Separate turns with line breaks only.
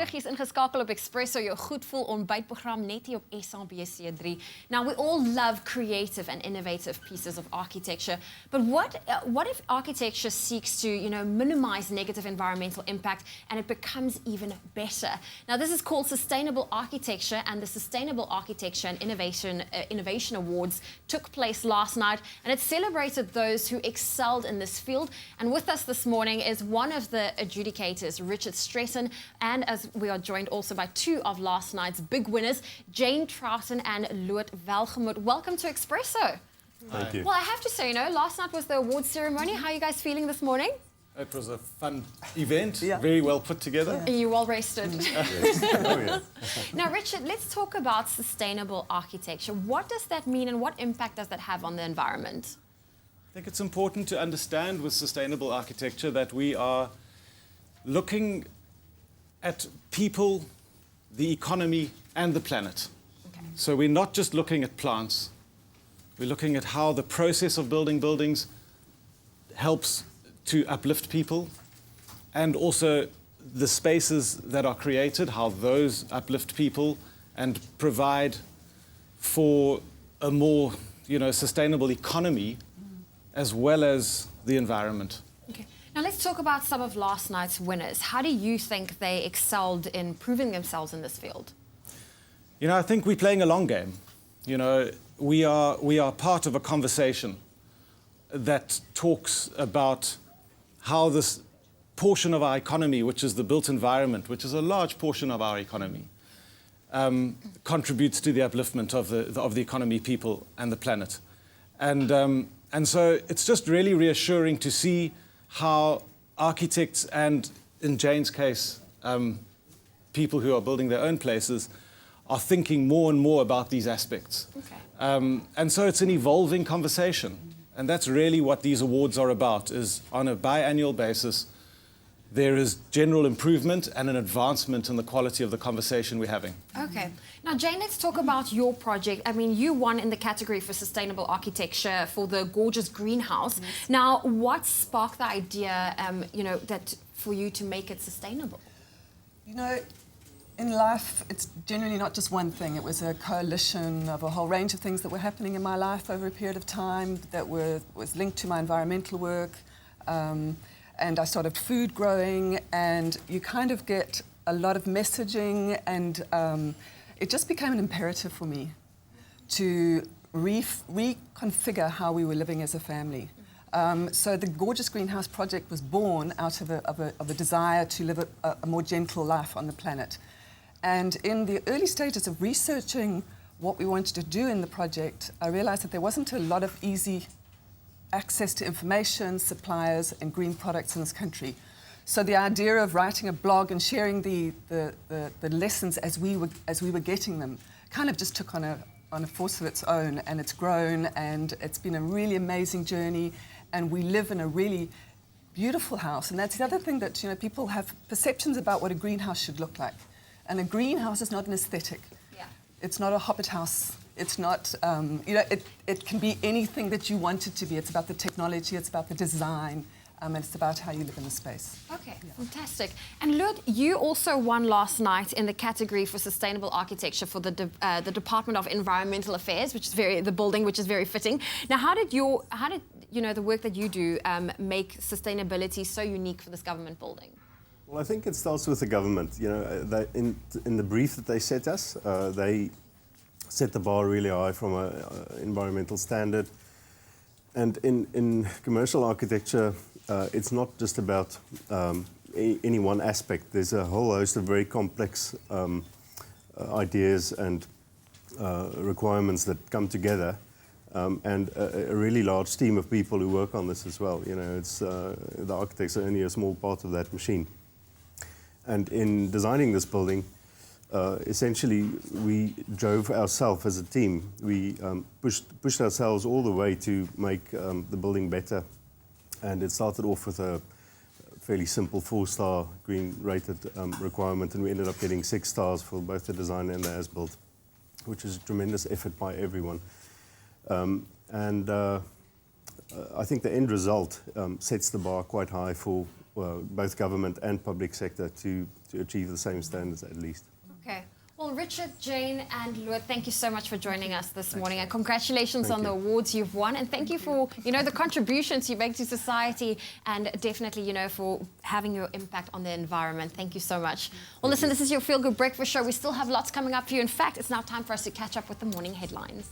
Goeiemôre, jy's ingeskakel op Expresso, jou goedvoel ontbytprogram net hier op SABC3. Now we all love creative and innovative pieces of architecture, but what if architecture seeks to, minimize negative environmental impact and it becomes even better? Now this is called sustainable architecture, and the Sustainable Architecture and Innovation Awards took place last night, and it celebrated those who excelled in this field. And with us this morning is one of the adjudicators, Richard Stretton, and as we are joined also by two of last night's big winners, Troughton and Lood Welgemoed. Welcome to Expresso.
Thank you.
Well, I have to say, last night was the awards ceremony. How are you guys feeling this morning?
It was a fun event, very well put together.
Are you well rested?
Yes. Oh, yeah.
Now, Richard, let's talk about sustainable architecture. What does that mean and what impact does that have on the environment?
I think it's important to understand with sustainable architecture that we are looking at people, the economy, and the planet.
Okay.
So we're not just looking at plants. We're looking at how the process of building buildings helps to uplift people, and also the spaces that are created, how those uplift people and provide for a more, sustainable economy as well as the environment.
Okay. Now let's talk about some of last night's winners. How do you think they excelled in proving themselves in this field?
I think we're playing a long game. We are part of a conversation that talks about how this portion of our economy, which is the built environment, which is a large portion of our economy, contributes to the upliftment of the economy, people, and the planet. And so it's just really reassuring to see how architects and, in Jane's case, people who are building their own places are thinking more and more about these aspects.
Okay.
And so it's an evolving conversation. And that's really what these awards are about, is on a biannual basis, there is general improvement and an advancement in the quality of the conversation we're having.
Okay. Now, Jane, let's talk about your project. I mean, you won in the category for sustainable architecture for the gorgeous greenhouse. Yes. Now, what sparked the idea, that for you to make it sustainable?
In life, it's generally not just one thing. It was a coalition of a whole range of things that were happening in my life over a period of time that was linked to my environmental work. And I started food growing, and you kind of get a lot of messaging, and it just became an imperative for me to reconfigure how we were living as a family. So the Gorgeous Greenhouse project was born out of a desire to live a more gentle life on the planet. And in the early stages of researching what we wanted to do in the project, I realized that there wasn't a lot of easy access to information, suppliers, and green products in this country. So the idea of writing a blog and sharing the lessons as we were getting them kind of just took on a force of its own, and it's grown, and it's been a really amazing journey, and we live in a really beautiful house. And that's the other thing, that people have perceptions about what a greenhouse should look like. And a greenhouse is not an aesthetic.
Yeah.
It's not a hobbit house. It's not, it can be anything that you want it to be. It's about the technology, it's about the design, and it's about how you live in the space.
Okay, fantastic. And Lood, you also won last night in the category for sustainable architecture for the Department of Environmental Affairs, which is the building, which is very fitting. Now, how did the work that you do make sustainability so unique for this government building?
Well, I think it starts with the government. In the brief that they set us, they set the bar really high from an environmental standard. And in commercial architecture, it's not just about any one aspect. There's a whole host of very complex ideas and requirements that come together, and a really large team of people who work on this as well. The architects are only a small part of that machine. And in designing this building, essentially, we drove ourselves as a team. We pushed ourselves all the way to make the building better. And it started off with a fairly simple 4-star green rated requirement, and we ended up getting 6 stars for both the design and the as-built, which is a tremendous effort by everyone. I think the end result sets the bar quite high for well, both government and public sector to achieve the same standards at least.
Okay. Well, Richard, Jane, and Lood, thank you so much for joining us this morning, and congratulations on the awards you've won, and thank you for, the contributions you make to society, and definitely, for having your impact on the environment. Thank you so much. Well, listen, this is your Feel Good Breakfast Show. We still have lots coming up for you. In fact, it's now time for us to catch up with the morning headlines.